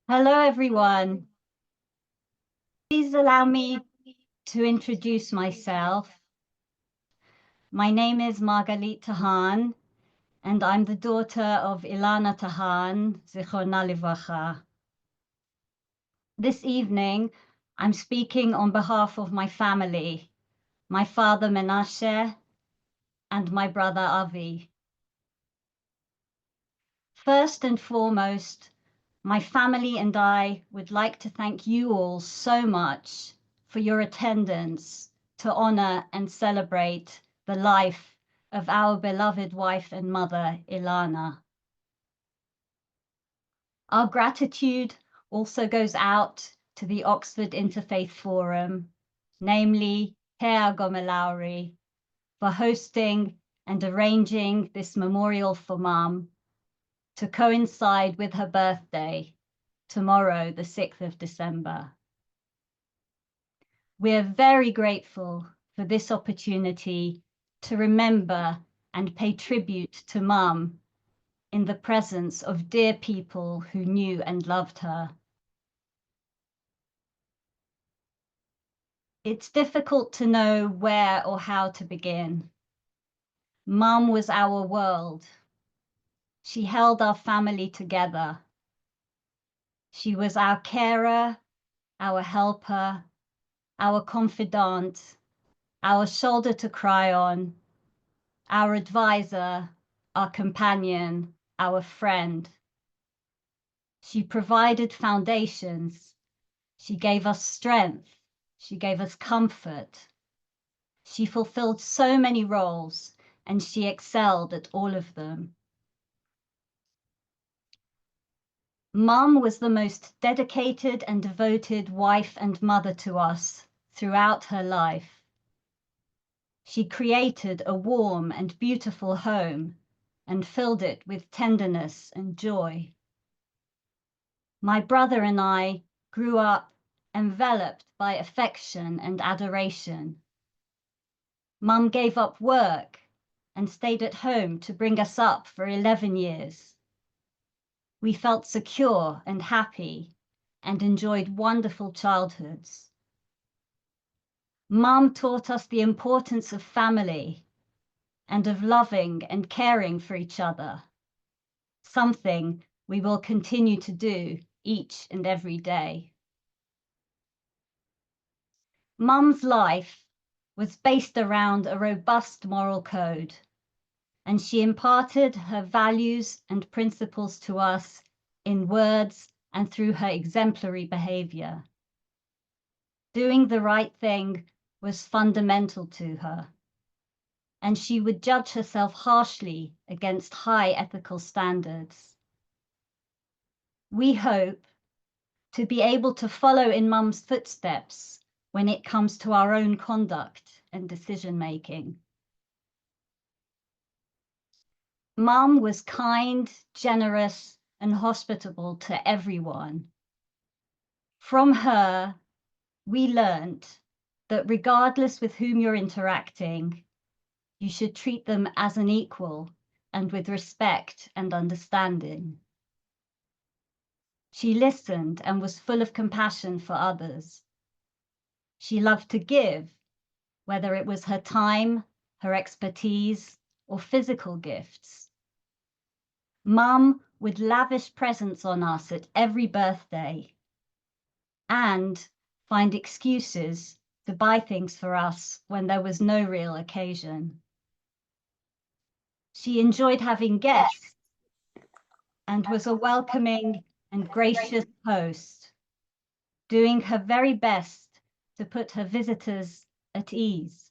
Hello, everyone. Please allow me to introduce myself. My name is Lead Tahan, and I'm the daughter of Ilana Tahan, Zichronah Livracha. This evening, I'm speaking on behalf of my family, my father Menashe, and my brother Avi. First and foremost, my family and I would like to thank you all so much for your attendance to honor and celebrate the life of our beloved wife and mother, Ilana. Our gratitude also goes out to the Oxford Interfaith Forum, namely Tea Gomelauri, for hosting and arranging this memorial for Mum to coincide with her birthday, tomorrow, the 6th of December. We're very grateful for this opportunity to remember and pay tribute to Mum in the presence of dear people who knew and loved her. It's difficult to know where or how to begin. Mum was our world. She held our family together. She was our carer, our helper, our confidant, our shoulder to cry on, our advisor, our companion, our friend. She provided foundations. She gave us strength. She gave us comfort. She fulfilled so many roles, and she excelled at all of them. Mum was the most dedicated and devoted wife and mother to us throughout her life. She created a warm and beautiful home and filled it with tenderness and joy. My brother and I grew up enveloped by affection and adoration. Mum gave up work and stayed at home to bring us up for 11 years. We felt secure and happy and enjoyed wonderful childhoods. Mum taught us the importance of family and of loving and caring for each other, something we will continue to do each and every day. Mum's life was based around a robust moral code, and she imparted her values and principles to us in words and through her exemplary behavior. Doing the right thing was fundamental to her, and she would judge herself harshly against high ethical standards. We hope to be able to follow in Mum's footsteps when it comes to our own conduct and decision-making. Mum was kind, generous, and hospitable to everyone. From her, we learnt that regardless with whom you're interacting, you should treat them as an equal and with respect and understanding. She listened and was full of compassion for others. She loved to give, whether it was her time, her expertise, or physical gifts. Mum would lavish presents on us at every birthday and find excuses to buy things for us when there was no real occasion. She enjoyed having guests and was a welcoming and gracious host, doing her very best to put her visitors at ease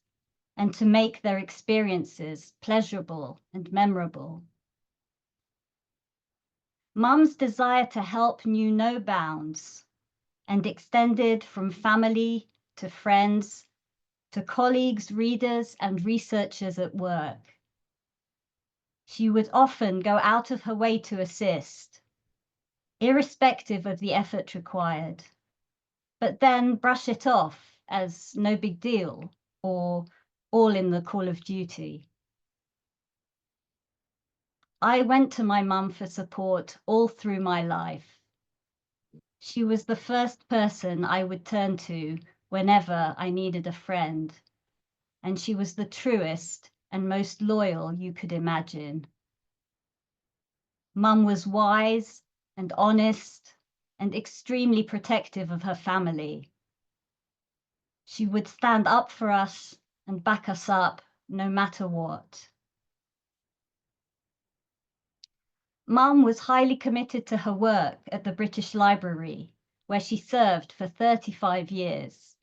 and to make their experiences pleasurable and memorable. Mum's desire to help knew no bounds and extended from family to friends to colleagues, readers, and researchers at work. She would often go out of her way to assist, irrespective of the effort required, but then brush it off as no big deal or all in the call of duty. I went to my mum for support all through my life. She was the first person I would turn to whenever I needed a friend, and she was the truest and most loyal you could imagine. Mum was wise and honest and extremely protective of her family. She would stand up for us and back us up no matter what. Mum was highly committed to her work at the British Library, where she served for 35 years,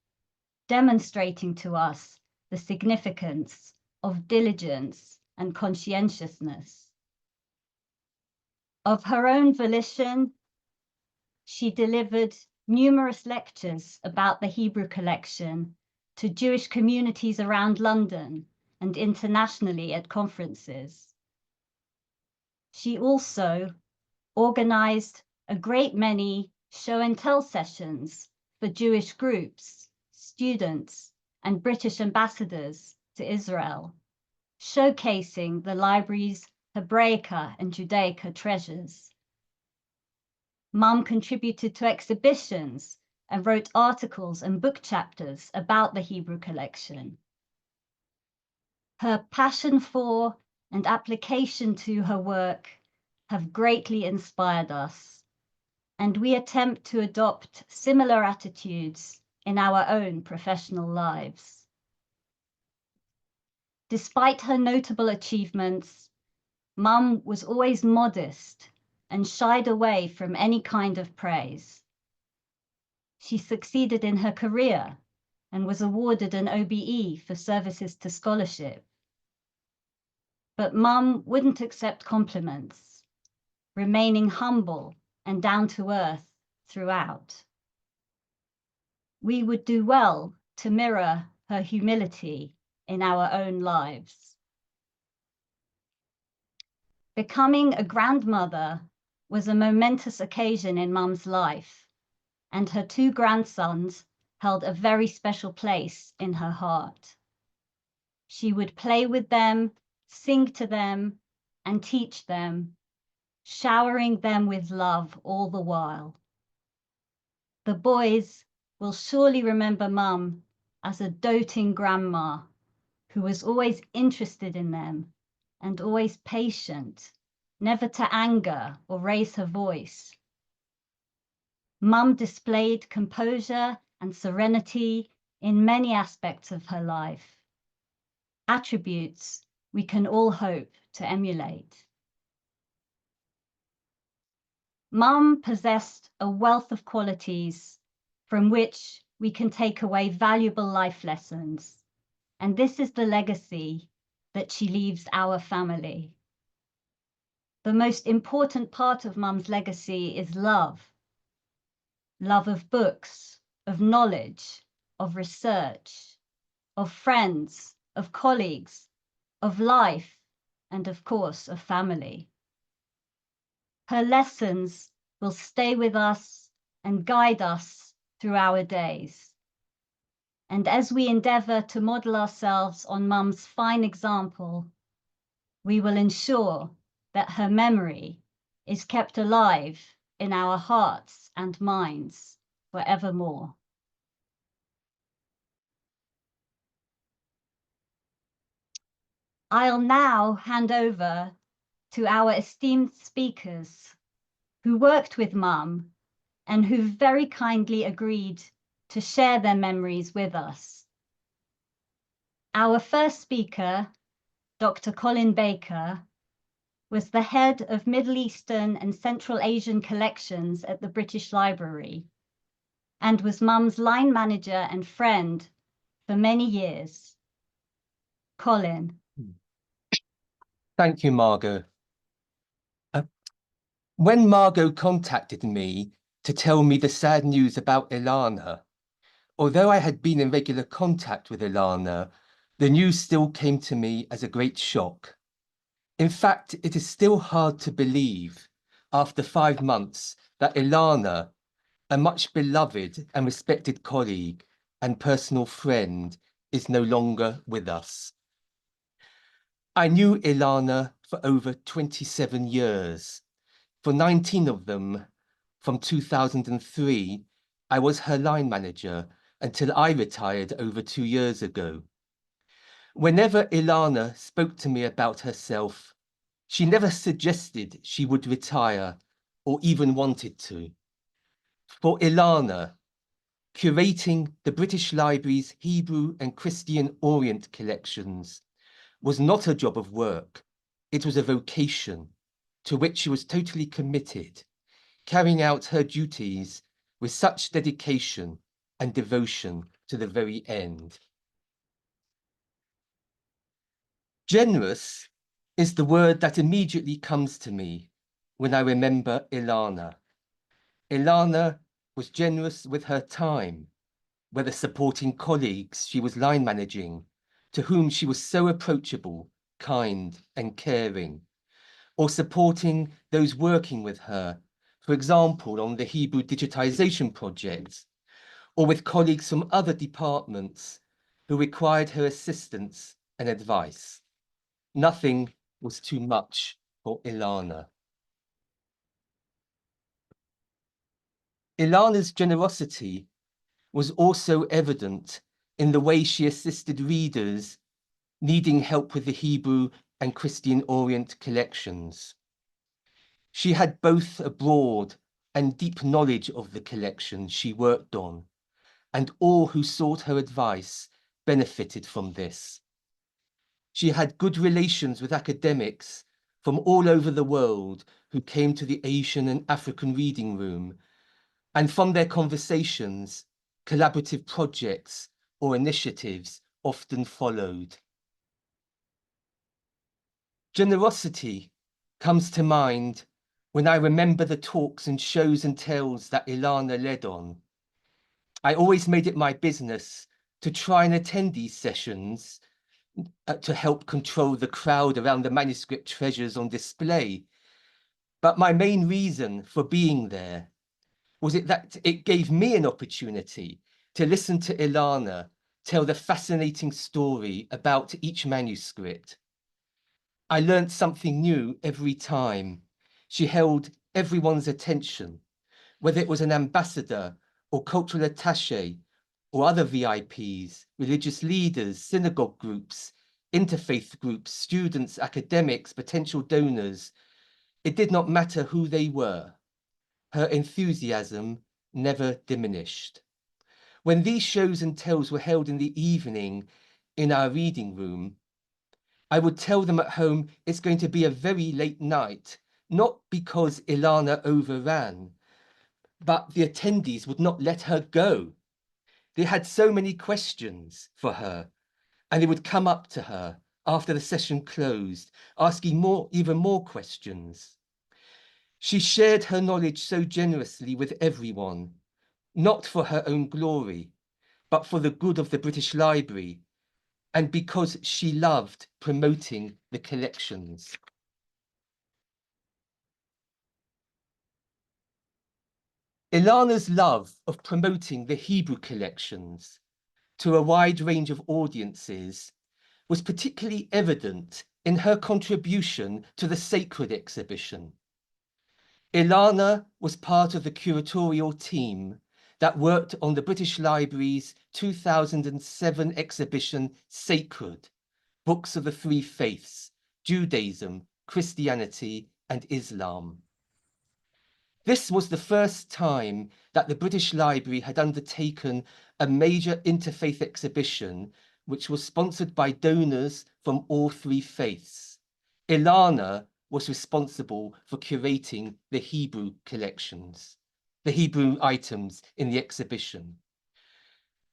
demonstrating to us the significance of diligence and conscientiousness. Of her own volition, she delivered numerous lectures about the Hebrew collection to Jewish communities around London and internationally at conferences. She also organized a great many show and tell sessions for Jewish groups, students, and British ambassadors to Israel, showcasing the library's Hebraica and Judaica treasures. Mum contributed to exhibitions and wrote articles and book chapters about the Hebrew collection. Her passion for and application to her work have greatly inspired us, and we attempt to adopt similar attitudes in our own professional lives. Despite her notable achievements, Mum was always modest and shied away from any kind of praise. She succeeded in her career and was awarded an OBE for services to scholarship. But Mum wouldn't accept compliments, remaining humble and down to earth throughout. We would do well to mirror her humility in our own lives. Becoming a grandmother was a momentous occasion in Mum's life, and her two grandsons held a very special place in her heart. She would play with them, sing to them, and teach them, showering them with love all the while. The boys will surely remember Mum as a doting grandma who was always interested in them and always patient, never to anger or raise her voice. Mum displayed composure and serenity in many aspects of her life, attributes we can all hope to emulate. Mum possessed a wealth of qualities from which we can take away valuable life lessons, and this is the legacy that she leaves our family. The most important part of Mum's legacy is love. Love of books, of knowledge, of research, of friends, of colleagues, of life, and of course, of family. Her lessons will stay with us and guide us through our days. And as we endeavor to model ourselves on Mum's fine example, we will ensure that her memory is kept alive in our hearts and minds forevermore. I'll now hand over to our esteemed speakers who worked with Mum and who very kindly agreed to share their memories with us. Our first speaker, Dr. Colin Baker, was the head of Middle Eastern and Central Asian collections at the British Library and was Mum's line manager and friend for many years. Colin. Thank you, Margot. When Margot contacted me to tell me the sad news about Ilana, although I had been in regular contact with Ilana, the news still came to me as a great shock. In fact, it is still hard to believe, after 5 months, that Ilana, a much beloved and respected colleague and personal friend, is no longer with us. I knew Ilana for over 27 years. For 19 of them, From 2003, I was her line manager until I retired over 2 years ago. Whenever Ilana spoke to me about herself, she never suggested she would retire or even wanted to. For Ilana, curating the British Library's Hebrew and Christian Orient collections was not a job of work, it was a vocation to which she was totally committed, carrying out her duties with such dedication and devotion to the very end. Generous is the word that immediately comes to me when I remember Ilana. Ilana was generous with her time, whether supporting colleagues she was line managing, to whom she was so approachable, kind and caring, or supporting those working with her, for example, on the Hebrew digitization project, or with colleagues from other departments who required her assistance and advice. Nothing was too much for Ilana. Ilana's generosity was also evident in the way she assisted readers needing help with the Hebrew and Christian Orient collections. She had both a broad and deep knowledge of the collections she worked on, and all who sought her advice benefited from this. She had good relations with academics from all over the world who came to the Asian and African reading room, and from their conversations, collaborative projects or initiatives often followed. Generosity comes to mind when I remember the talks and shows and tells that Ilana led on. I always made it my business to try and attend these sessions to help control the crowd around the manuscript treasures on display. But my main reason for being there was that it gave me an opportunity to listen to Ilana tell the fascinating story about each manuscript. I learned something new every time. She held everyone's attention, whether it was an ambassador or cultural attaché or other VIPs, religious leaders, synagogue groups, interfaith groups, students, academics, potential donors. It did not matter who they were. Her enthusiasm never diminished. When these shows and tells were held in the evening in our reading room, I would tell them at home it's going to be a very late night, not because Ilana overran, but the attendees would not let her go. They had so many questions for her, and they would come up to her after the session closed, asking even more questions. She shared her knowledge so generously with everyone, not for her own glory, but for the good of the British Library, and because she loved promoting the collections. Ilana's love of promoting the Hebrew collections to a wide range of audiences was particularly evident in her contribution to the Sacred exhibition. Ilana was part of the curatorial team that worked on the British Library's 2007 exhibition Sacred, Books of the Three Faiths, Judaism, Christianity and Islam. This was the first time that the British Library had undertaken a major interfaith exhibition which was sponsored by donors from all three faiths. Ilana was responsible for curating the Hebrew collections, the Hebrew items in the exhibition.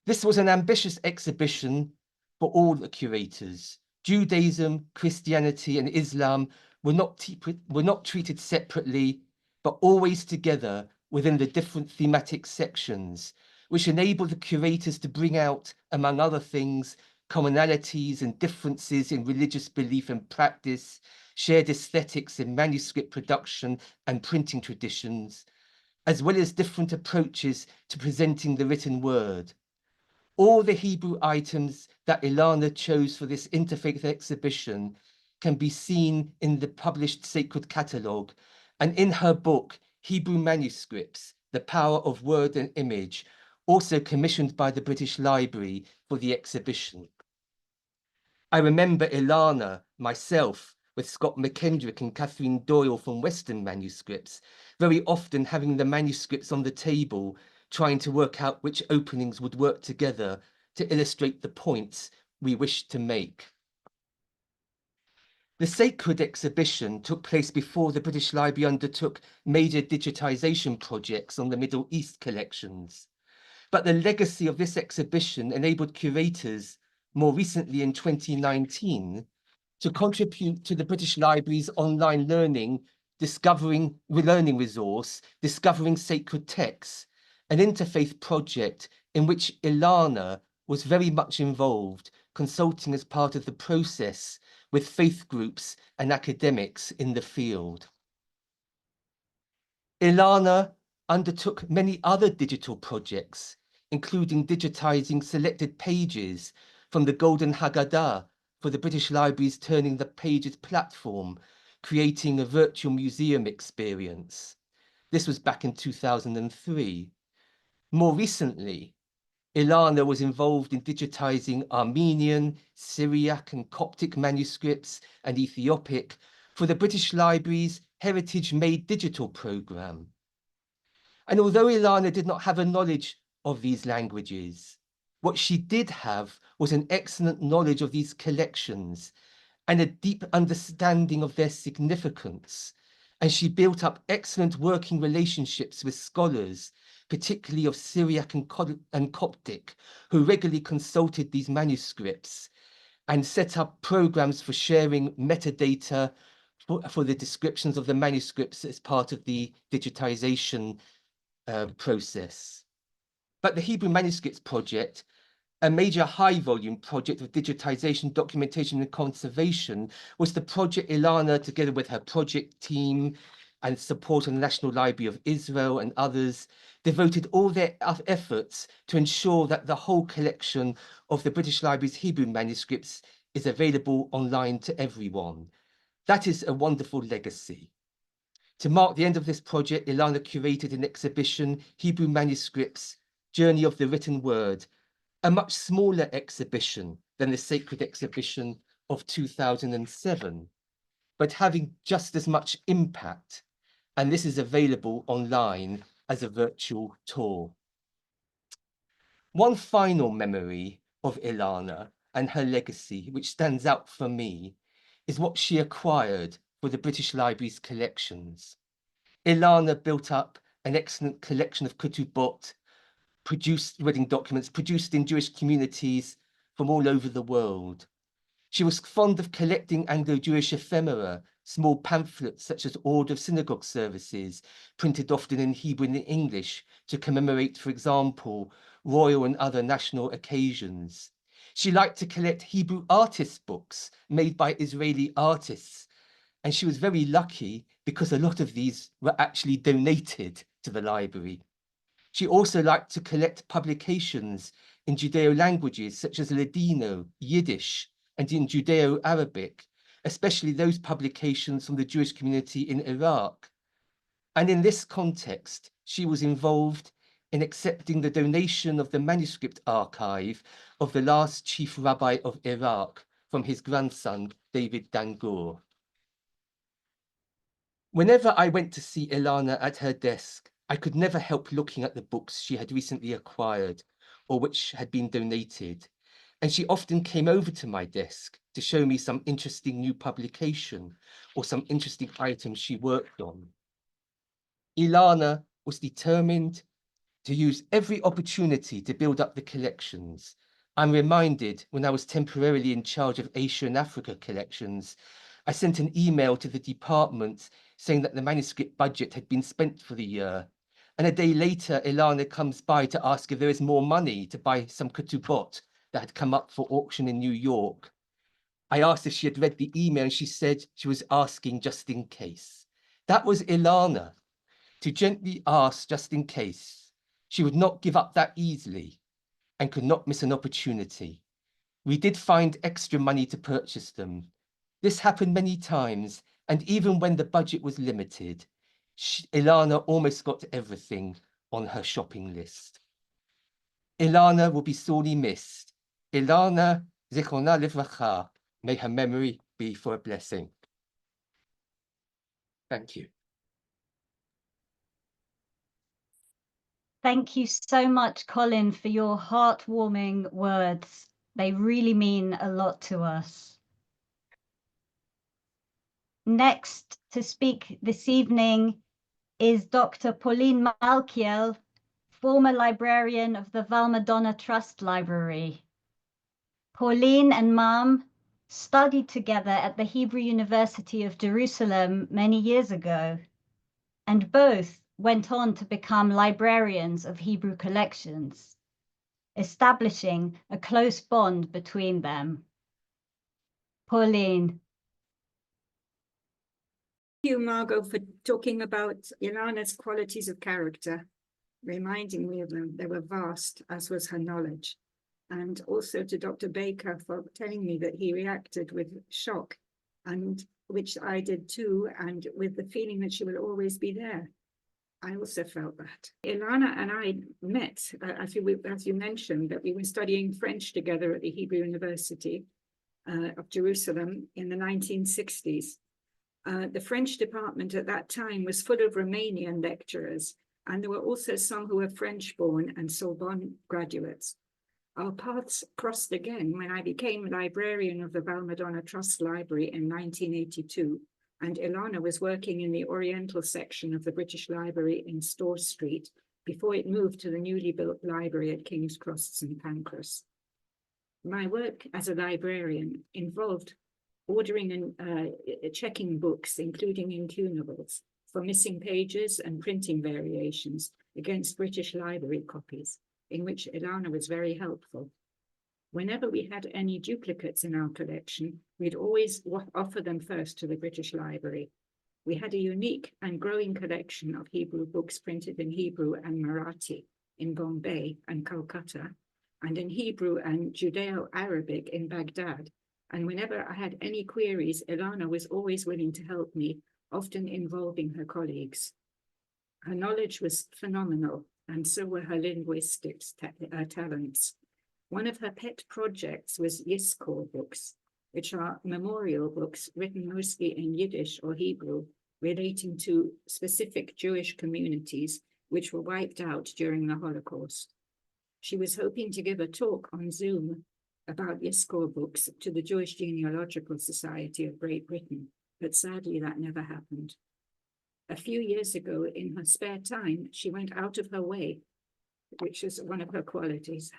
This was an ambitious exhibition for all the curators. Judaism, Christianity and Islam were not treated separately, but always together within the different thematic sections, which enabled the curators to bring out, among other things, commonalities and differences in religious belief and practice, shared aesthetics in manuscript production and printing traditions, as well as different approaches to presenting the written word. All the Hebrew items that Ilana chose for this interfaith exhibition can be seen in the published Sacred Catalogue and in her book, Hebrew Manuscripts, The Power of Word and Image, also commissioned by the British Library for the exhibition. I remember Ilana, myself, with Scott McKendrick and Catherine Doyle from Western Manuscripts, very often having the manuscripts on the table, trying to work out which openings would work together to illustrate the points we wished to make. The Sacred exhibition took place before the British Library undertook major digitisation projects on the Middle East collections. But the legacy of this exhibition enabled curators, more recently in 2019, to contribute to the British Library's online learning resource, Discovering Sacred Texts, an interfaith project in which Ilana was very much involved, consulting as part of the process with faith groups and academics in the field. Ilana undertook many other digital projects, including digitizing selected pages from the Golden Haggadah for the British Library's Turning the Pages platform, creating a virtual museum experience. This was back in 2003. More recently, Ilana was involved in digitizing Armenian, Syriac and Coptic manuscripts and Ethiopic for the British Library's Heritage Made Digital programme. And although Ilana did not have a knowledge of these languages, what she did have was an excellent knowledge of these collections and a deep understanding of their significance. And she built up excellent working relationships with scholars, particularly of Syriac and Coptic, who regularly consulted these manuscripts and set up programs for sharing metadata for the descriptions of the manuscripts as part of the digitization process. But the Hebrew Manuscripts project, a major high-volume project of digitization, documentation, and conservation, was the project Ilana, together with her project team and support of the National Library of Israel and others, devoted all their efforts to ensure that the whole collection of the British Library's Hebrew manuscripts is available online to everyone. That is a wonderful legacy. To mark the end of this project, Ilana curated an exhibition, Hebrew Manuscripts, Journey of the Written Word, a much smaller exhibition than the Sacred exhibition of 2007, but having just as much impact. And this is available online as a virtual tour. One final memory of Ilana and her legacy, which stands out for me, is what she acquired for the British Library's collections. Ilana built up an excellent collection of ketubot, produced wedding documents, produced in Jewish communities from all over the world. She was fond of collecting Anglo-Jewish ephemera, small pamphlets such as Order of Synagogue Services, printed often in Hebrew and English to commemorate, for example, royal and other national occasions. She liked to collect Hebrew artists' books made by Israeli artists, and she was very lucky because a lot of these were actually donated to the library. She also liked to collect publications in Judeo languages such as Ladino, Yiddish, and in Judeo-Arabic, especially those publications from the Jewish community in Iraq. And in this context, she was involved in accepting the donation of the manuscript archive of the last chief rabbi of Iraq from his grandson, David Dangur. Whenever I went to see Ilana at her desk, I could never help looking at the books she had recently acquired or which had been donated, and she often came over to my desk to show me some interesting new publication or some interesting items she worked on. Ilana was determined to use every opportunity to build up the collections. I'm reminded when I was temporarily in charge of Asia and Africa collections, I sent an email to the department saying that the manuscript budget had been spent for the year. And a day later, Ilana comes by to ask if there is more money to buy some ketubot that had come up for auction in New York. I asked if she had read the email and she said she was asking just in case. That was Ilana, to gently ask just in case. She would not give up that easily and could not miss an opportunity. We did find extra money to purchase them. This happened many times, and even when the budget was limited, Ilana almost got everything on her shopping list. Ilana will be sorely missed. Ilana Zichronah Livracha, may her memory be for a blessing. Thank you. Thank you so much, Colin, for your heartwarming words. They really mean a lot to us. Next to speak this evening is Dr. Pauline Malkiel, former librarian of the Val Madonna Trust Library. Pauline and Mom studied together at the Hebrew University of Jerusalem many years ago, and both went on to become librarians of Hebrew collections, establishing a close bond between them. Pauline. Thank you, Margot, for talking about Ilana's qualities of character, reminding me of them. They were vast, as was her knowledge. And also to Dr. Baker for telling me that he reacted with shock, and which I did too, and with the feeling that she will always be there. I also felt that. Ilana and I met, as you mentioned, that we were studying French together at the Hebrew University of Jerusalem in the 1960s. The French department at that time was full of Romanian lecturers, and there were also some who were French-born and Sorbonne graduates. Our paths crossed again when I became librarian of the Val Madonna Trust Library in 1982, and Ilana was working in the Oriental section of the British Library in Store Street before it moved to the newly built library at King's Cross, St. Pancras. My work as a librarian involved ordering and checking books, including incunables, for missing pages and printing variations against British Library copies, in which Ilana was very helpful. Whenever we had any duplicates in our collection, we'd always offer them first to the British Library. We had a unique and growing collection of Hebrew books printed in Hebrew and Marathi in Bombay and Calcutta, and in Hebrew and Judeo-Arabic in Baghdad. And whenever I had any queries, Ilana was always willing to help me, often involving her colleagues. Her knowledge was phenomenal, and so were her linguistics talents. One of her pet projects was Yizkor books, which are memorial books written mostly in Yiddish or Hebrew, relating to specific Jewish communities which were wiped out during the Holocaust. She was hoping to give a talk on Zoom about Yizkor books to the Jewish Genealogical Society of Great Britain, but sadly that never happened. A few years ago, in her spare time, she went out of her way, which is one of her qualities,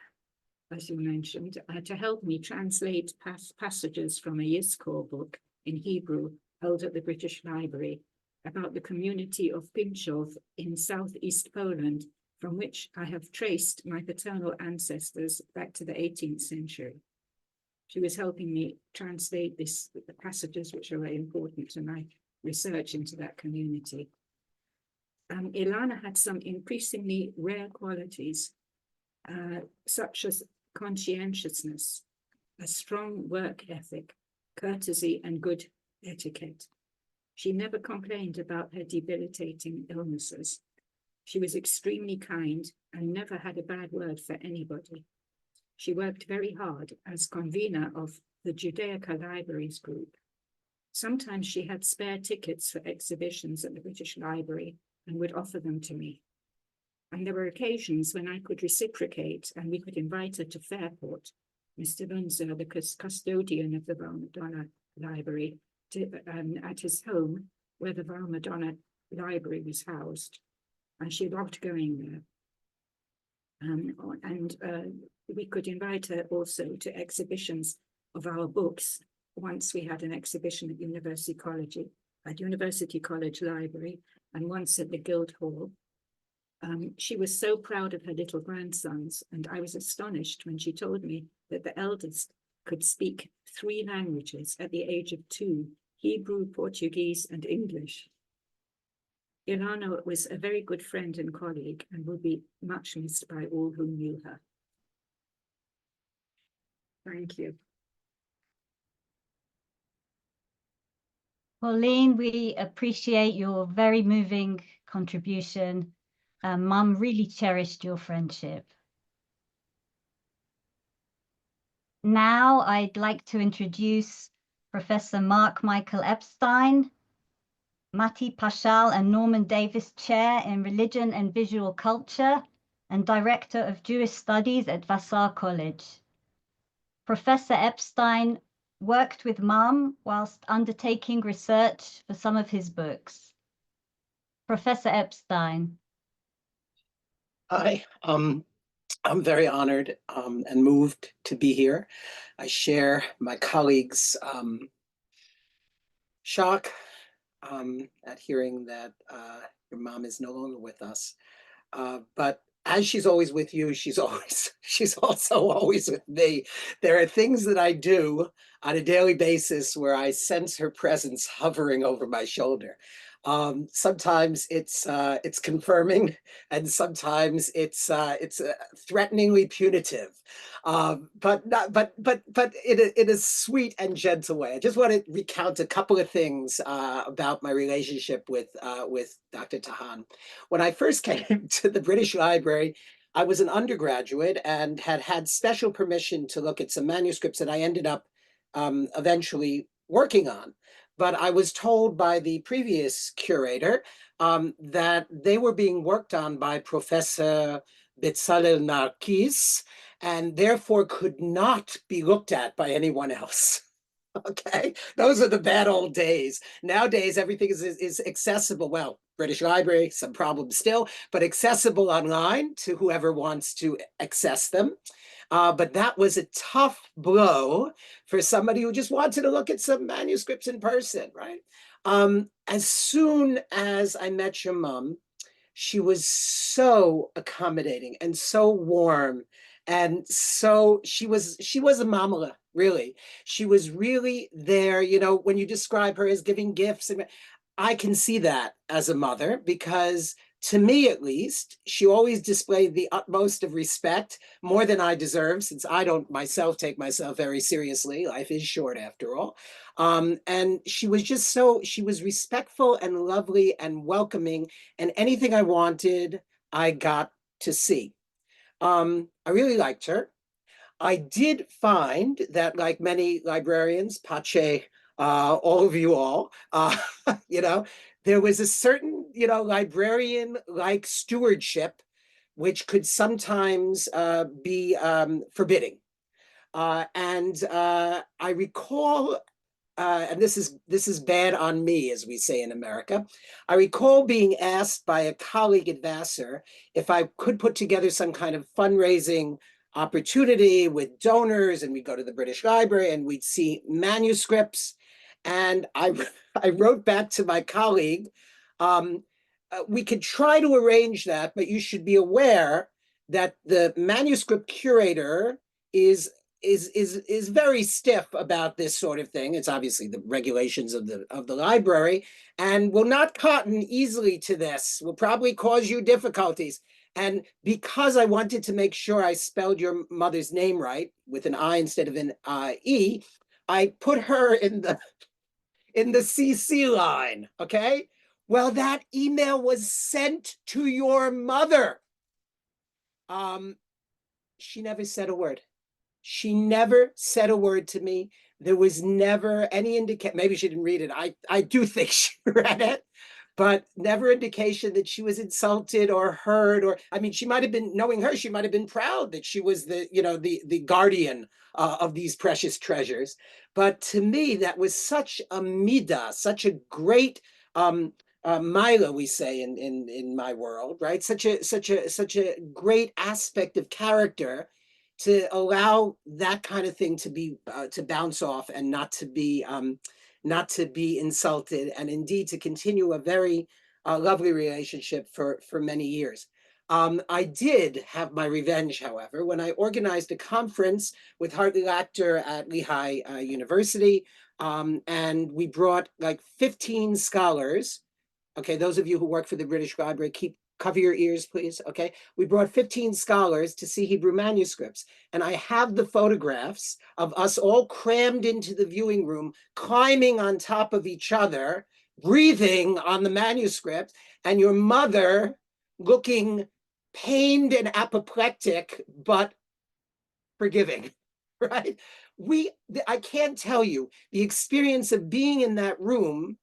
as you mentioned, to help me translate passages from a Yizkor book in Hebrew held at the British Library about the community of Pinchov in southeast Poland, from which I have traced my paternal ancestors back to the 18th century. She was helping me translate the passages which are very important to my research into that community. Ilana had some increasingly rare qualities, such as conscientiousness, a strong work ethic, courtesy, and good etiquette. She never complained about her debilitating illnesses. She was extremely kind and never had a bad word for anybody. She worked very hard as convener of the Judaica Libraries group. Sometimes she had spare tickets for exhibitions at the British Library and would offer them to me. And there were occasions when I could reciprocate and we could invite her to Fairport, Mr. Bunzer, the custodian of the Val Madonna Library, at his home where the Val Madonna Library was housed. And she loved going there. We could invite her also to exhibitions of our books. Once we had an exhibition at University College Library, and once at the Guildhall. She was so proud of her little grandsons, and I was astonished when she told me that the eldest could speak 3 languages at the age of 2, Hebrew, Portuguese, and English. Ilana was a very good friend and colleague and will be much missed by all who knew her. Thank you. Pauline, we appreciate your very moving contribution. Mum really cherished your friendship. Now I'd like to introduce Professor Mark Michael Epstein, Matti Pashal and Norman Davis Chair in Religion and Visual Culture and Director of Jewish Studies at Vassar College. Professor Epstein worked with Mum whilst undertaking research for some of his books. Professor Epstein. Hi, I'm very honored and moved to be here. I share my colleagues' shock at hearing that your mom is no longer with us. But as she's always with you, she's also always with me. There are things that I do on a daily basis where I sense her presence hovering over my shoulder. Sometimes it's confirming, and sometimes it's threateningly punitive, but in a sweet and gentle way. I just want to recount a couple of things about my relationship with Dr. Tahan. When I first came to the British Library, I was an undergraduate and had special permission to look at some manuscripts that I ended up eventually working on. But I was told by the previous curator that they were being worked on by Professor Bezalel Narkis and therefore could not be looked at by anyone else. Okay, those are the bad old days. Nowadays, everything is accessible. Well, British Library, some problems still, but accessible online to whoever wants to access them. But that was a tough blow for somebody who just wanted to look at some manuscripts in person, right? As soon as I met your mom, she was so accommodating and so warm. And so she was a mamala, really. She was really there. You know, when you describe her as giving gifts, and I can see that as a mother, because to me, at least, she always displayed the utmost of respect, more than I deserve, since I don't myself take myself very seriously. Life is short after all. And she was just she was respectful and lovely and welcoming, and anything I wanted, I got to see. I really liked her. I did find that, like many librarians, Pache, all of you all, you know, there was a certain, librarian-like stewardship, which could sometimes be forbidding. I recall, and this is bad on me, as we say in America. I recall being asked by a colleague at Vassar if I could put together some kind of fundraising opportunity with donors, and we'd go to the British Library and we'd see manuscripts. And I wrote back to my colleague, we could try to arrange that, but you should be aware that the manuscript curator is very stiff about this sort of thing. It's obviously the regulations of the library, and will not cotton easily to this, will probably cause you difficulties. And because I wanted to make sure I spelled your mother's name right, with an I instead of an E, I put her in the CC line, okay? Well, that email was sent to your mother. She never said a word. She never said a word to me. There was never any indication. Maybe she didn't read it. I do think she read it, but never indication that she was insulted or hurt. Or, I mean, she might have been, knowing her, she might have been proud that she was the guardian of these precious treasures. But to me, that was such a midah, such a great Mila, we say in my world, right? Such a great aspect of character, to allow that kind of thing to be to bounce off and not to be insulted, and indeed to continue a very lovely relationship for many years. I did have my revenge, however, when I organized a conference with Hartley Lachter at Lehigh University, and we brought like 15 scholars. Okay, those of you who work for the British Library, keep Cover your ears, please. Okay. We brought 15 scholars to see Hebrew manuscripts. And I have the photographs of us all crammed into the viewing room, climbing on top of each other, breathing on the manuscript, and your mother looking pained and apoplectic, but forgiving, right? I can't tell you the experience of being in that room,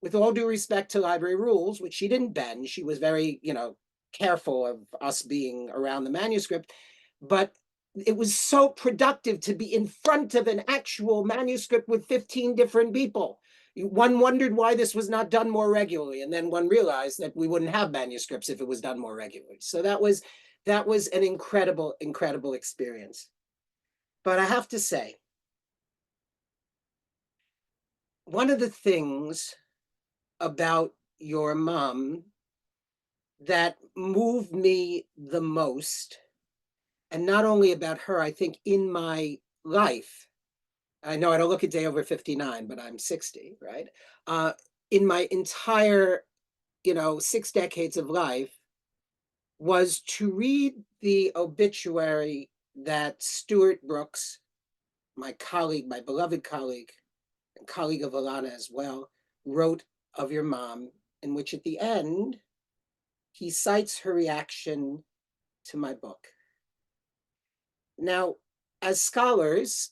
with all due respect to library rules, which she didn't bend. She was very, careful of us being around the manuscript, but it was so productive to be in front of an actual manuscript with 15 different people. One wondered why this was not done more regularly, and then one realized that we wouldn't have manuscripts if it was done more regularly. So that was an incredible, incredible experience. But I have to say, one of the things about your mom that moved me the most, and not only about her, I think in my life, I know I don't look a day over 59, but I'm 60, right? In my entire, 6 decades of life, was to read the obituary that Stuart Brooks, my colleague, my beloved colleague, and colleague of Ilana as well, wrote of your mom, in which at the end, he cites her reaction to my book. Now, as scholars,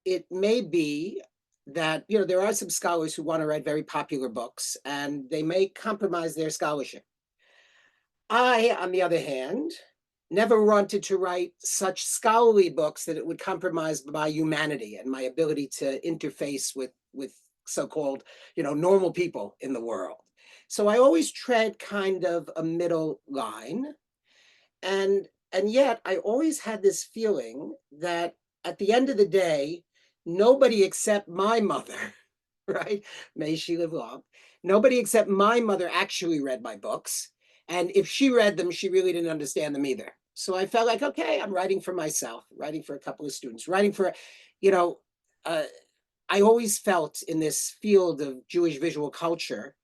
it may be that, there are some scholars who want to write very popular books, and they may compromise their scholarship. I, on the other hand, never wanted to write such scholarly books that it would compromise my humanity and my ability to interface with so-called, normal people in the world. So I always tread kind of a middle line. And yet I always had this feeling that at the end of the day, nobody except my mother, right? May she live long. Nobody except my mother actually read my books. And if she read them, she really didn't understand them either. So I felt like, okay, I'm writing for myself, writing for a couple of students, writing for, I always felt in this field of Jewish visual culture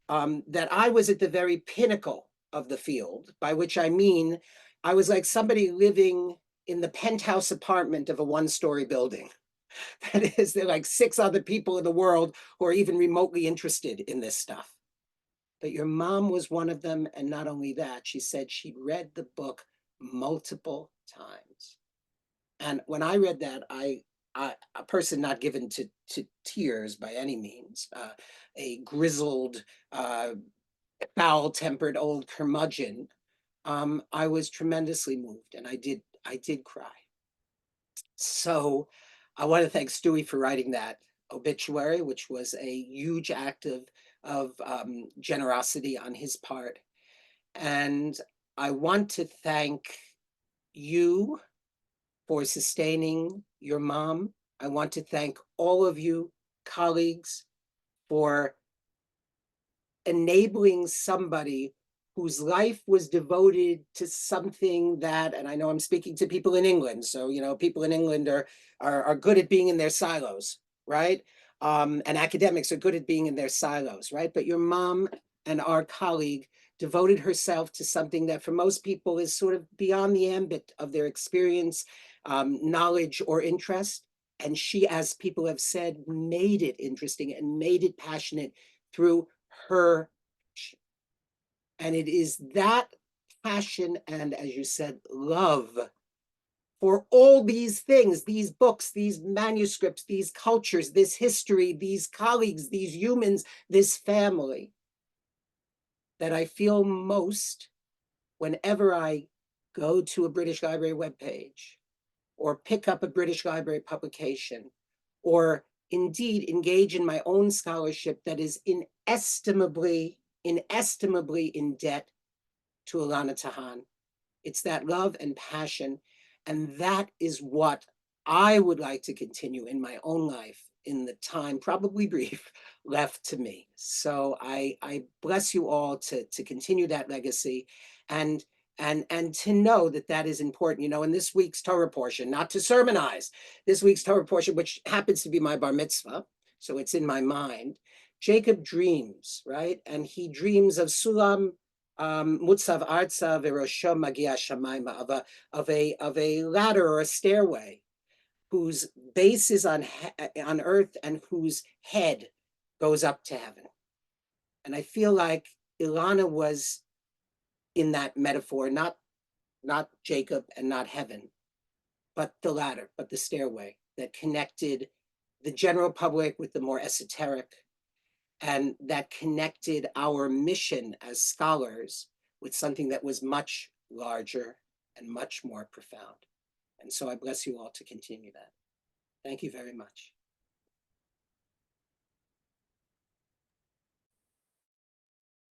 that I was at the very pinnacle of the field, by which I mean, I was like somebody living in the penthouse apartment of a one-story building. That is, there are like 6 other people in the world who are even remotely interested in this stuff. But your mom was one of them. And not only that, she said she'd read the book multiple times. And when I read that, a person not given to tears by any means, a grizzled, foul-tempered old curmudgeon, I was tremendously moved, and I did cry. So I want to thank Stewie for writing that obituary, which was a huge act of generosity on his part. And I want to thank you for sustaining your mom. I want to thank all of you colleagues for enabling somebody whose life was devoted to something that, and I know I'm speaking to people in England, so, people in England are good at being in their silos, right? And academics are good at being in their silos, right? But your mom and our colleague devoted herself to something that for most people is sort of beyond the ambit of their experience, knowledge, or interest. And she, as people have said, made it interesting and made it passionate through her. And it is that passion and, as you said, love for all these things, these books, these manuscripts, these cultures, this history, these colleagues, these humans, this family, that I feel most whenever I go to a British Library webpage or pick up a British Library publication, or indeed engage in my own scholarship that is inestimably in debt to Ilana Tahan. It's that love and passion, and that is what I would like to continue in my own life in the time, probably brief, left to me. So I bless you all to continue that legacy, and to know that that is important. In this week's Torah portion, not to sermonize, this week's Torah portion, which happens to be my bar mitzvah, so it's in my mind, Jacob dreams, right? And he dreams of Sulam Mutsav Artsa Virosho Magia Shamaima, of a ladder or a stairway whose base is on earth and whose head goes up to heaven. And I feel like Ilana was in that metaphor, not Jacob and not heaven, but the ladder, but the stairway that connected the general public with the more esoteric, and that connected our mission as scholars with something that was much larger and much more profound. And so I bless you all to continue that. Thank you very much.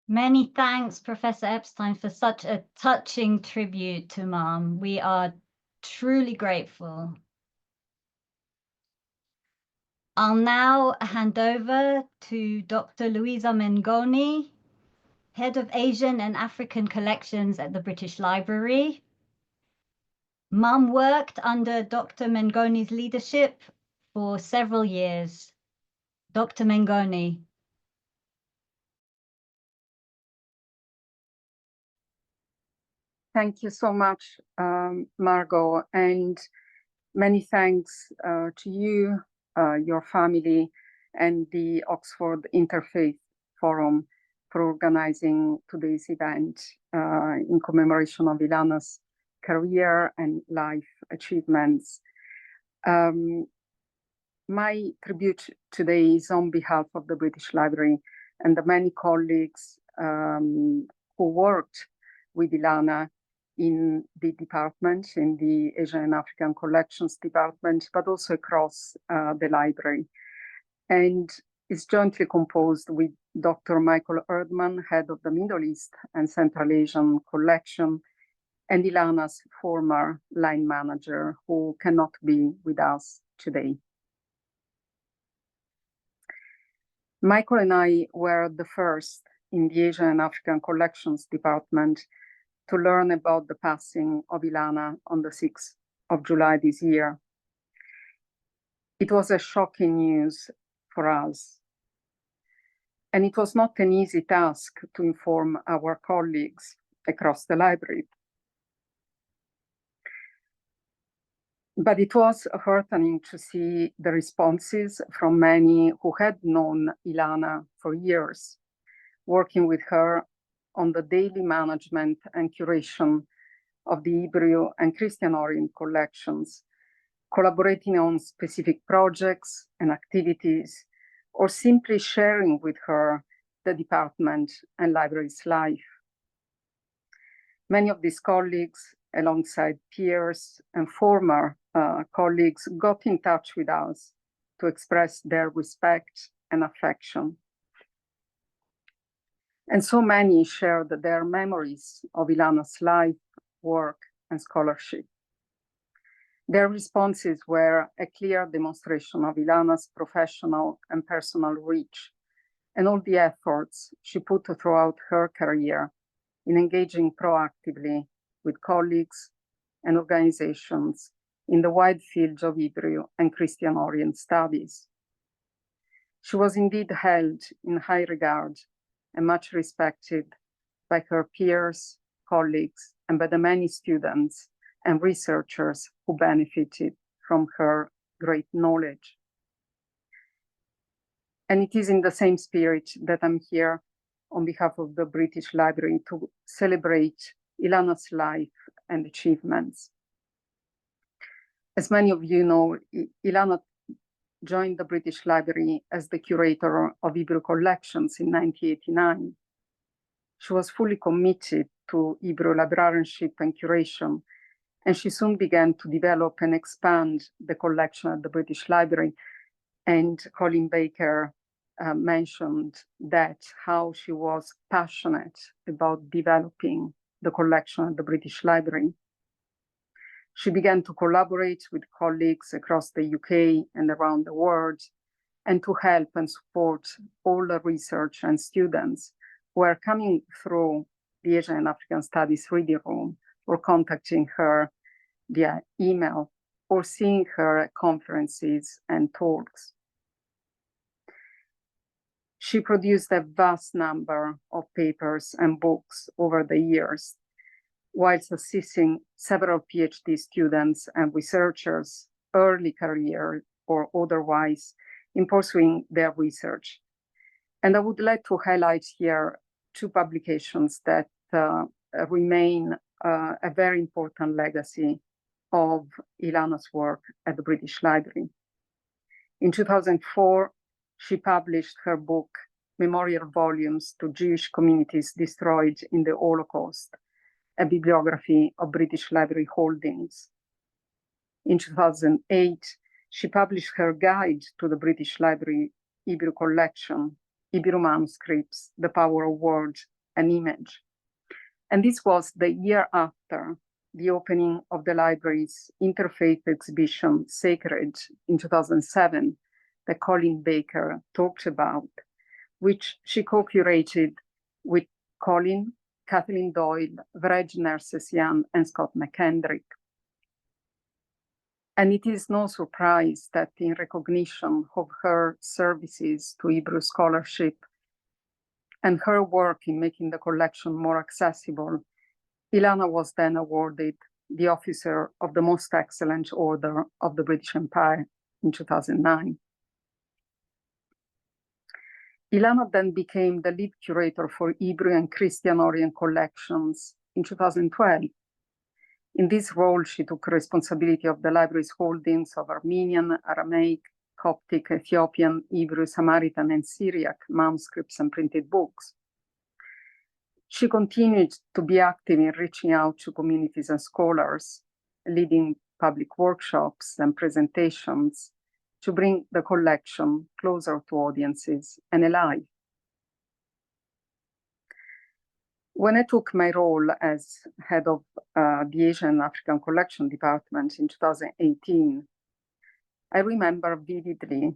Many thanks, Professor Epstein, for such a touching tribute to Mom. We are truly grateful. I'll now hand over to Dr. Louisa Mengoni, Head of Asian and African Collections at the British Library. Mum worked under Dr. Mengoni's leadership for several years. Dr. Mengoni. Thank you so much, Margot, and many thanks to you, your family, and the Oxford Interfaith Forum for organizing today's event in commemoration of Ilana's career and life achievements. My tribute today is on behalf of the British Library and the many colleagues who worked with Ilana in the department, in the Asian and African Collections department, but also across the library. And is jointly composed with Dr. Michael Erdman, head of the Middle East and Central Asian Collection, and Ilana's former line manager, who cannot be with us today. Michael and I were the first in the Asian and African Collections department to learn about the passing of Ilana on the 6th of July this year. It was a shocking news for us. And it was not an easy task to inform our colleagues across the library. But it was heartening to see the responses from many who had known Ilana for years, working with her on the daily management and curation of the Hebrew and Christian Orient collections, collaborating on specific projects and activities, or simply sharing with her the department and library's life. Many of these colleagues, alongside peers and former colleagues, got in touch with us to express their respect and affection. And so many shared their memories of Ilana's life, work, and scholarship. Their responses were a clear demonstration of Ilana's professional and personal reach, and all the efforts she put throughout her career in engaging proactively with colleagues and organizations in the wide field of Hebrew and Christian Orient studies. She was indeed held in high regard and much respected by her peers, colleagues, and by the many students and researchers who benefited from her great knowledge. And it is in the same spirit that I'm here on behalf of the British Library to celebrate Ilana's life and achievements. As many of you know, Ilana joined the British Library as the curator of Hebrew collections in 1989. She was fully committed to Hebrew librarianship and curation, and she soon began to develop and expand the collection at the British Library. And Colin Baker mentioned that, how she was passionate about developing the collection at the British Library. She began to collaborate with colleagues across the UK and around the world, and to help and support all the research and students who are coming through the Asian and African Studies reading room, or contacting her via email, or seeing her at conferences and talks. She produced a vast number of papers and books over the years, whilst assisting several PhD students and researchers, early career or otherwise, in pursuing their research. And I would like to highlight here two publications that remain a very important legacy of Ilana's work at the British Library. In 2004, she published her book, Memorial Volumes to Jewish Communities Destroyed in the Holocaust, a bibliography of British Library holdings. In 2008, she published her guide to the British Library Hebrew collection, Hebrew Manuscripts, The Power of Word and Image. And this was the year after the opening of the library's interfaith exhibition, Sacred, in 2007, that Colin Baker talked about, which she co-curated with Colin, Kathleen Doyle, Vrej Nersessian, and Scott McKendrick. And it is no surprise that in recognition of her services to Hebrew scholarship and her work in making the collection more accessible, Ilana was then awarded the Officer of the Most Excellent Order of the British Empire in 2009. Ilana then became the lead curator for Hebrew and Christian Orient collections in 2012. In this role, she took responsibility of the library's holdings of Armenian, Aramaic, Coptic, Ethiopian, Hebrew, Samaritan, and Syriac manuscripts and printed books. She continued to be active in reaching out to communities and scholars, leading public workshops and presentations to bring the collection closer to audiences and alive. When I took my role as head of the Asian and African Collection Department in 2018, I remember vividly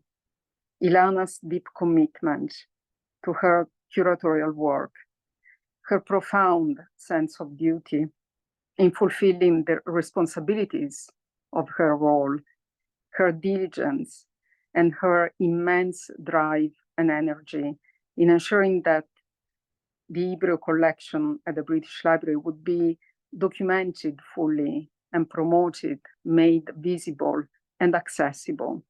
Ilana's deep commitment to her curatorial work, her profound sense of duty in fulfilling the responsibilities of her role, her diligence, and her immense drive and energy in ensuring that the Hebrew collection at the British Library would be documented fully and promoted, made visible and accessible.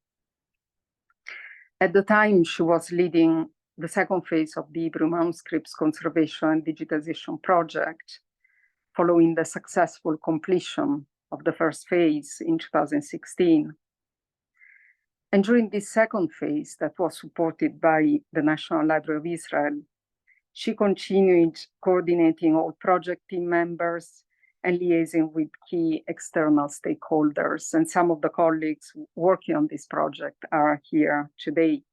At the time, she was leading the second phase of the Hebrew Manuscripts Conservation and Digitization project, following the successful completion of the first phase in 2016. And during this second phase that was supported by the National Library of Israel, she continued coordinating all project team members and liaising with key external stakeholders. And some of the colleagues working on this project are here today.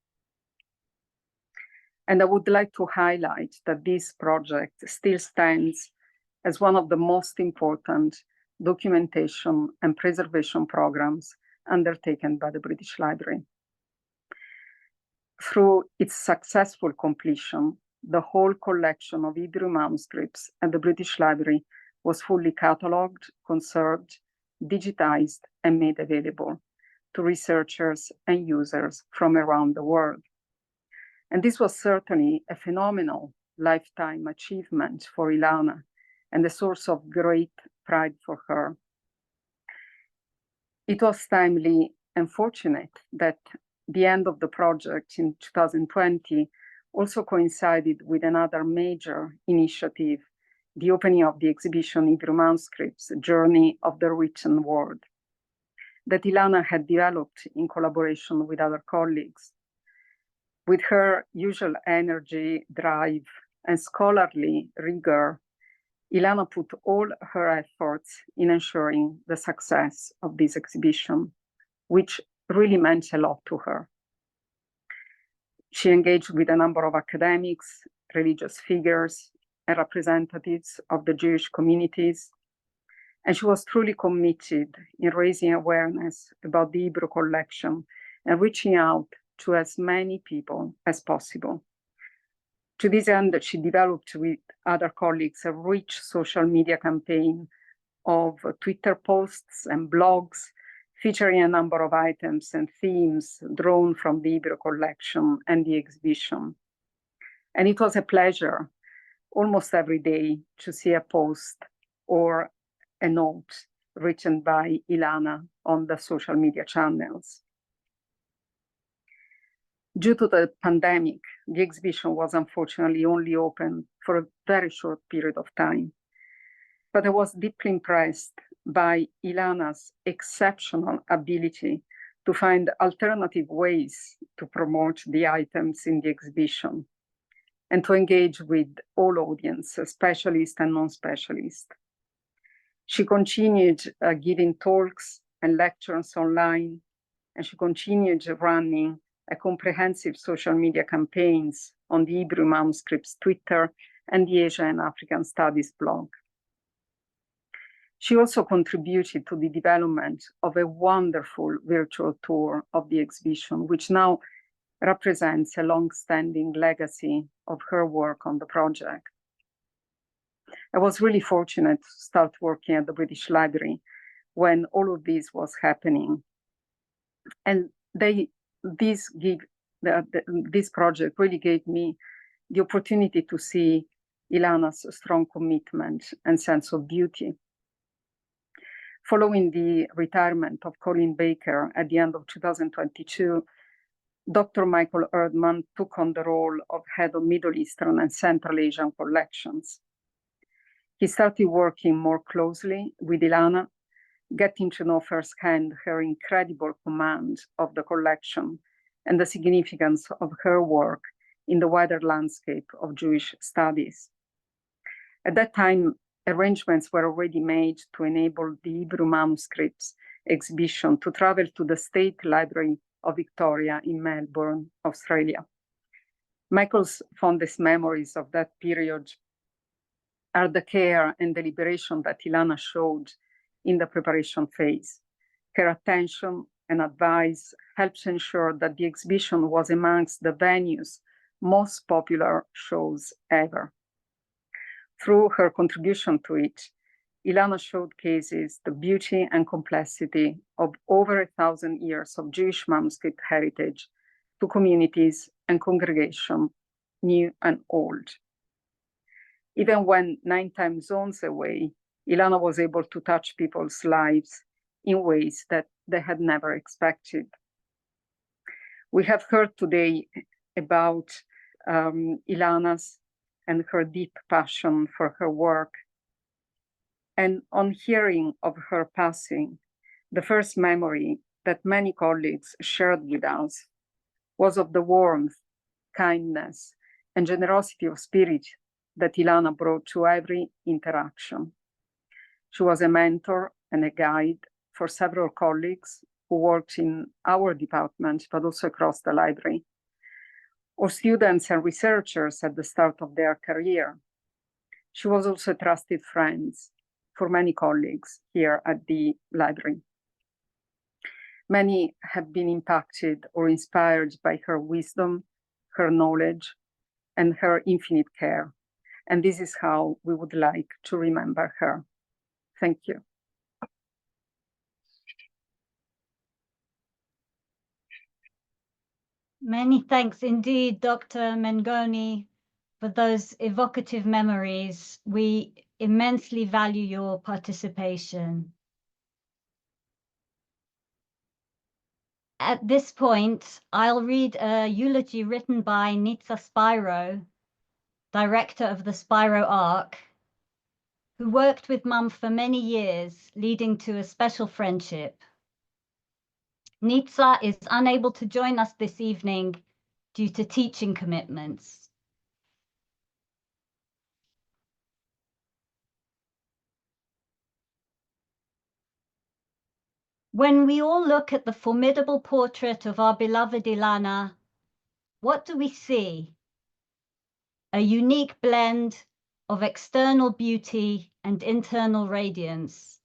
And I would like to highlight that this project still stands as one of the most important documentation and preservation programs undertaken by the British Library. Through its successful completion, the whole collection of Hebrew manuscripts at the British Library was fully catalogued, conserved, digitized, and made available to researchers and users from around the world. And this was certainly a phenomenal lifetime achievement for Ilana and a source of great pride for her. It was timely and fortunate that the end of the project in 2020 also coincided with another major initiative, the opening of the exhibition Hebrew Manuscripts, Journey of the Written Word, that Ilana had developed in collaboration with other colleagues. With her usual energy, drive, and scholarly rigor, Ilana put all her efforts in ensuring the success of this exhibition, which really meant a lot to her. She engaged with a number of academics, religious figures, and representatives of the Jewish communities, and she was truly committed in raising awareness about the Hebrew collection and reaching out to as many people as possible. To this end, she developed with other colleagues a rich social media campaign of Twitter posts and blogs featuring a number of items and themes drawn from the Hebrew collection and the exhibition. And it was a pleasure almost every day to see a post or a note written by Ilana on the social media channels. Due to the pandemic, the exhibition was unfortunately only open for a very short period of time. But I was deeply impressed by Ilana's exceptional ability to find alternative ways to promote the items in the exhibition and to engage with all audiences, specialists and non-specialists. She continued giving talks and lectures online, and she continued running a comprehensive social media campaigns on the Hebrew Manuscripts Twitter and the Asia and African Studies blog. She also contributed to the development of a wonderful virtual tour of the exhibition, which now represents a long-standing legacy of her work on the project. I was really fortunate to start working at the British Library when all of this was happening. And this project really gave me the opportunity to see Ilana's strong commitment and sense of duty. Following the retirement of Colin Baker at the end of 2022, Dr. Michael Erdman took on the role of head of Middle Eastern and Central Asian collections. He started working more closely with Ilana, getting to know firsthand her incredible command of the collection and the significance of her work in the wider landscape of Jewish studies. At that time, arrangements were already made to enable the Hebrew Manuscripts exhibition to travel to the State Library of Victoria in Melbourne, Australia. Michael's fondest memories of that period are the care and deliberation that Ilana showed in the preparation phase. Her attention and advice helped ensure that the exhibition was amongst the venue's most popular shows ever. Through her contribution to it, Ilana showcases the beauty and complexity of over 1,000 years of Jewish manuscript heritage to communities and congregations, new and old. Even when 9 time zones away, Ilana was able to touch people's lives in ways that they had never expected. We have heard today about Ilana's and her deep passion for her work. And on hearing of her passing, the first memory that many colleagues shared with us was of the warmth, kindness, and generosity of spirit that Ilana brought to every interaction. She was a mentor and a guide for several colleagues who worked in our department, but also across the library, or students and researchers at the start of their career. She was also a trusted friend for many colleagues here at the library. Many have been impacted or inspired by her wisdom, her knowledge, and her infinite care. And this is how we would like to remember her. Thank you. Many thanks indeed, Dr. Mengoni, for those evocative memories. We immensely value your participation. At this point, I'll read a eulogy written by Nitsa Spiro, director of the Spiro Arc, who worked with Mum for many years, leading to a special friendship. Nitsa is unable to join us this evening due to teaching commitments. When we all look at the formidable portrait of our beloved Ilana, what do we see? A unique blend of external beauty and internal radiance,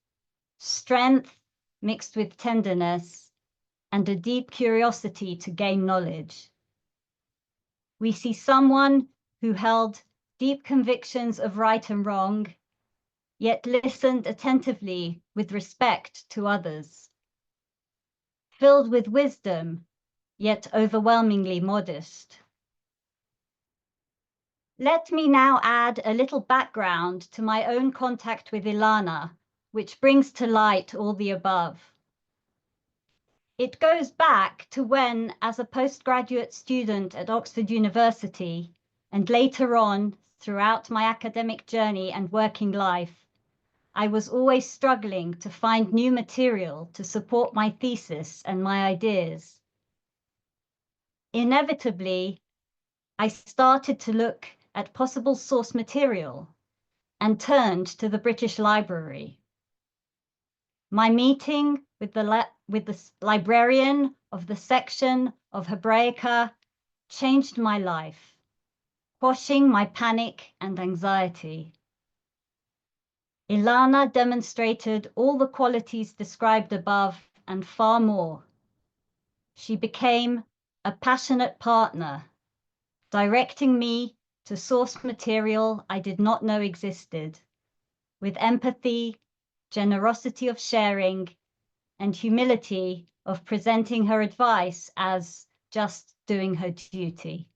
strength mixed with tenderness, and a deep curiosity to gain knowledge. We see someone who held deep convictions of right and wrong, yet listened attentively with respect to others. Filled with wisdom, yet overwhelmingly modest. Let me now add a little background to my own contact with Ilana, which brings to light all the above. It goes back to when, as a postgraduate student at Oxford University, and later on throughout my academic journey and working life, I was always struggling to find new material to support my thesis and my ideas. Inevitably, I started to look at possible source material and turned to the British Library. My meeting with the librarian of the section of Hebraica changed my life, quashing my panic and anxiety. Ilana demonstrated all the qualities described above and far more. She became a passionate partner, directing me to source material I did not know existed, with empathy, generosity of sharing, and humility of presenting her advice as just doing her duty.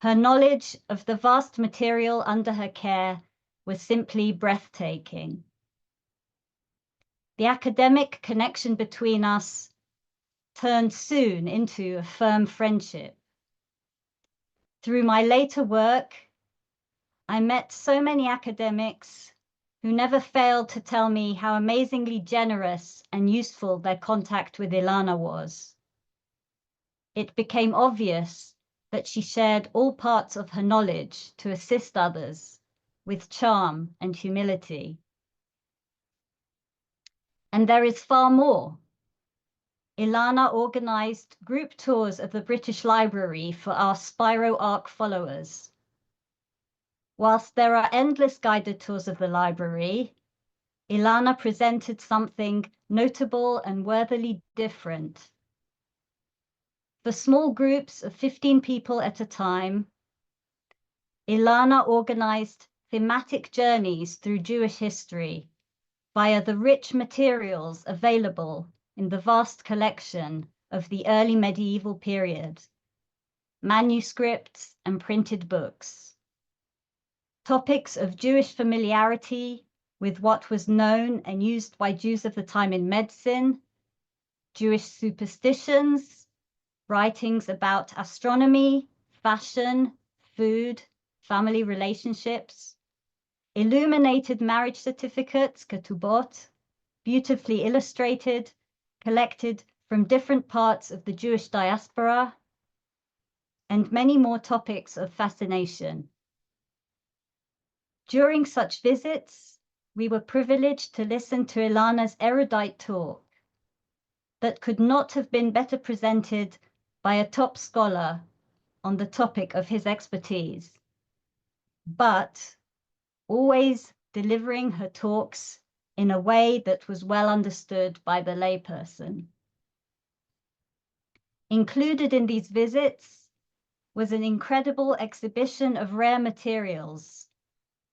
Her knowledge of the vast material under her care was simply breathtaking. The academic connection between us turned soon into a firm friendship. Through my later work, I met so many academics who never failed to tell me how amazingly generous and useful their contact with Ilana was. It became obvious that she shared all parts of her knowledge to assist others with charm and humility. And there is far more. Ilana organized group tours of the British Library for our Spiro Arc followers. Whilst there are endless guided tours of the library, Ilana presented something notable and worthily different. For small groups of 15 people at a time, Ilana organized thematic journeys through Jewish history via the rich materials available in the vast collection of the early medieval period, manuscripts and printed books. Topics of Jewish familiarity with what was known and used by Jews of the time in medicine, Jewish superstitions, writings about astronomy, fashion, food, family relationships, illuminated marriage certificates, ketubot, beautifully illustrated, collected from different parts of the Jewish diaspora, and many more topics of fascination. During such visits, we were privileged to listen to Ilana's erudite talk that could not have been better presented by a top scholar on the topic of his expertise, but always delivering her talks in a way that was well understood by the layperson. Included in these visits was an incredible exhibition of rare materials,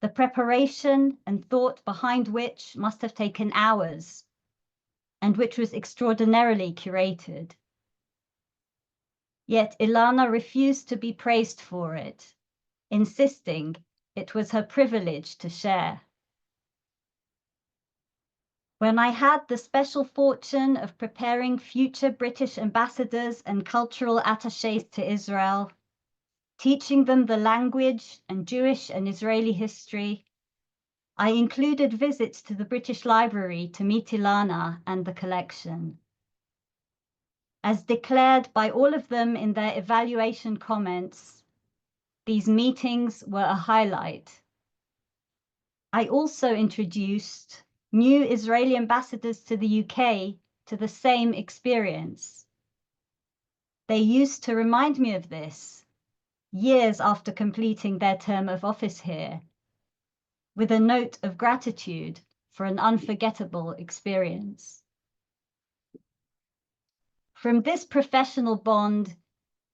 the preparation and thought behind which must have taken hours, and which was extraordinarily curated. Yet Ilana refused to be praised for it, insisting it was her privilege to share. When I had the special fortune of preparing future British ambassadors and cultural attachés to Israel, teaching them the language and Jewish and Israeli history, I included visits to the British Library to meet Ilana and the collection. As declared by all of them in their evaluation comments, these meetings were a highlight. I also introduced new Israeli ambassadors to the UK to the same experience. They used to remind me of this years after completing their term of office here, with a note of gratitude for an unforgettable experience. From this professional bond,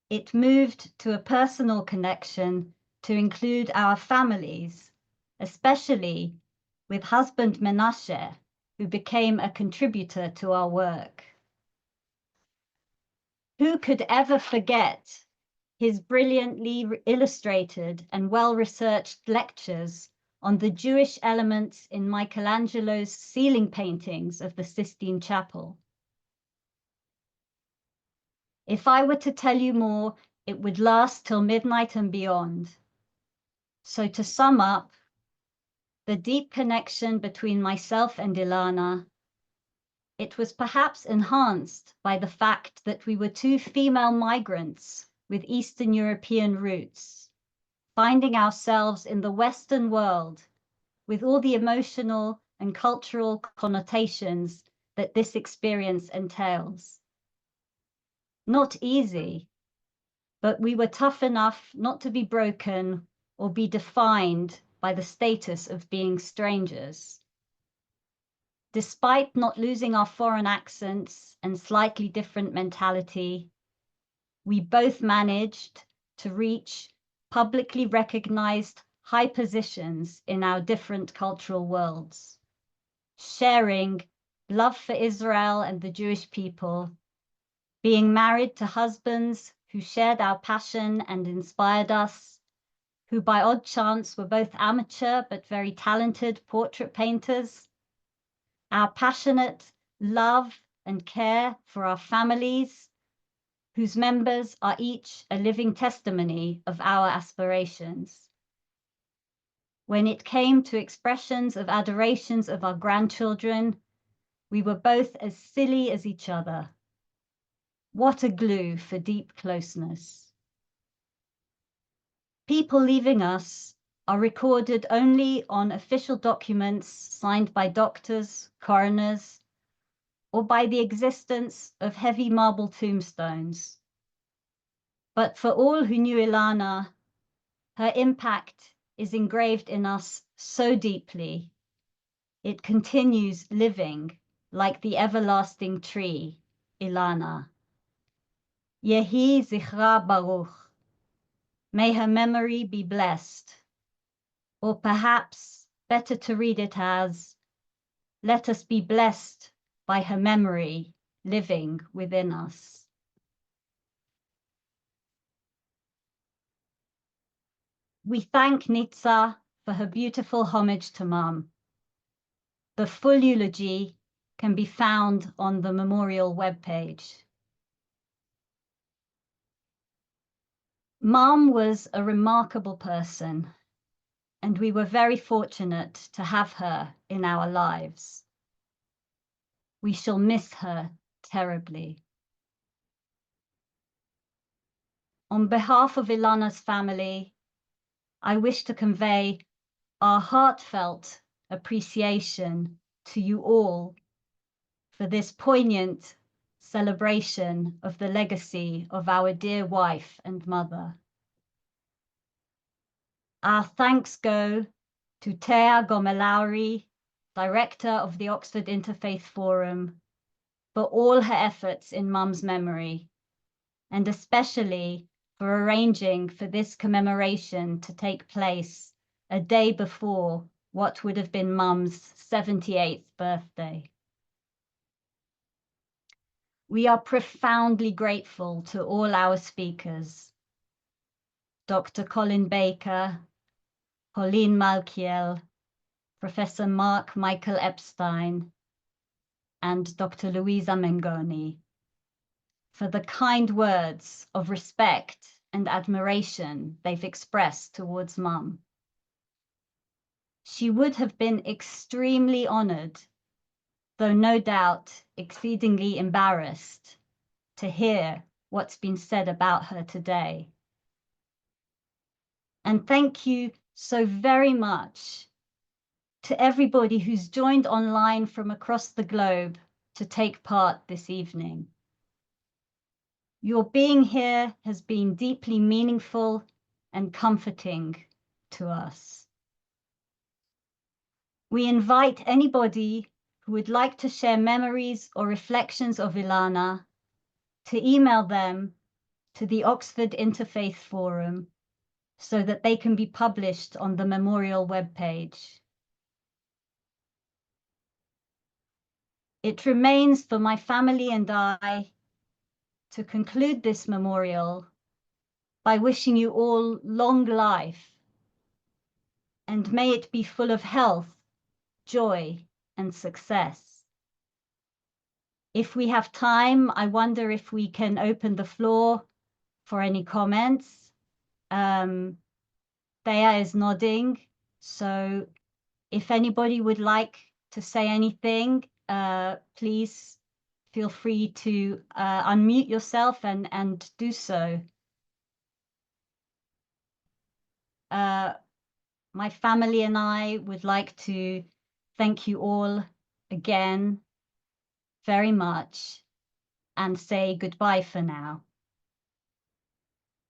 it moved to a personal connection to include our families, especially with husband Menashe, who became a contributor to our work. Who could ever forget his brilliantly illustrated and well-researched lectures on the Jewish elements in Michelangelo's ceiling paintings of the Sistine Chapel. If I were to tell you more, it would last till midnight and beyond. So to sum up, the deep connection between myself and Ilana, it was perhaps enhanced by the fact that we were two female migrants with Eastern European roots, finding ourselves in the Western world with all the emotional and cultural connotations that this experience entails. Not easy, but we were tough enough not to be broken or be defined by the status of being strangers. Despite not losing our foreign accents and slightly different mentality, we both managed to reach publicly recognized high positions in our different cultural worlds, sharing love for Israel and the Jewish people, being married to husbands who shared our passion and inspired us, who by odd chance were both amateur but very talented portrait painters, our passionate love and care for our families, whose members are each a living testimony of our aspirations. When it came to expressions of adorations of our grandchildren, we were both as silly as each other. What a glue for deep closeness. People leaving us are recorded only on official documents signed by doctors, coroners, or by the existence of heavy marble tombstones. But for all who knew Ilana, her impact is engraved in us so deeply. It continues living like the everlasting tree, Ilana. Yehi Zichra Baruch. May her memory be blessed. Or perhaps better to read it as, let us be blessed by her memory living within us. We thank Nitsa for her beautiful homage to Mum. The full eulogy can be found on the memorial webpage. Mum was a remarkable person, and we were very fortunate to have her in our lives. We shall miss her terribly. On behalf of Ilana's family, I wish to convey our heartfelt appreciation to you all for this poignant celebration of the legacy of our dear wife and mother. Our thanks go to Thea Gomelauri, Director of the Oxford Interfaith Forum, for all her efforts in Mum's memory, and especially for arranging for this commemoration to take place a day before what would have been Mum's 78th birthday. We are profoundly grateful to all our speakers, Dr. Colin Baker, Pauline Malkiel, Professor Mark Michael Epstein, and Dr. Luisa Mengoni, for the kind words of respect and admiration they've expressed towards Mum. She would have been extremely honored, though no doubt exceedingly embarrassed, to hear what's been said about her today. And thank you so very much to everybody who's joined online from across the globe to take part this evening. Your being here has been deeply meaningful and comforting to us. We invite anybody who would like to share memories or reflections of Ilana to email them to the Oxford Interfaith Forum so that they can be published on the memorial webpage. It remains for my family and I to conclude this memorial by wishing you all long life, and may it be full of health, joy, and success. If we have time, I wonder if we can open the floor for any comments. Thea is nodding, so if anybody would like to say anything, please feel free to unmute yourself and do so. My family and I would like to thank you all again very much and say goodbye for now.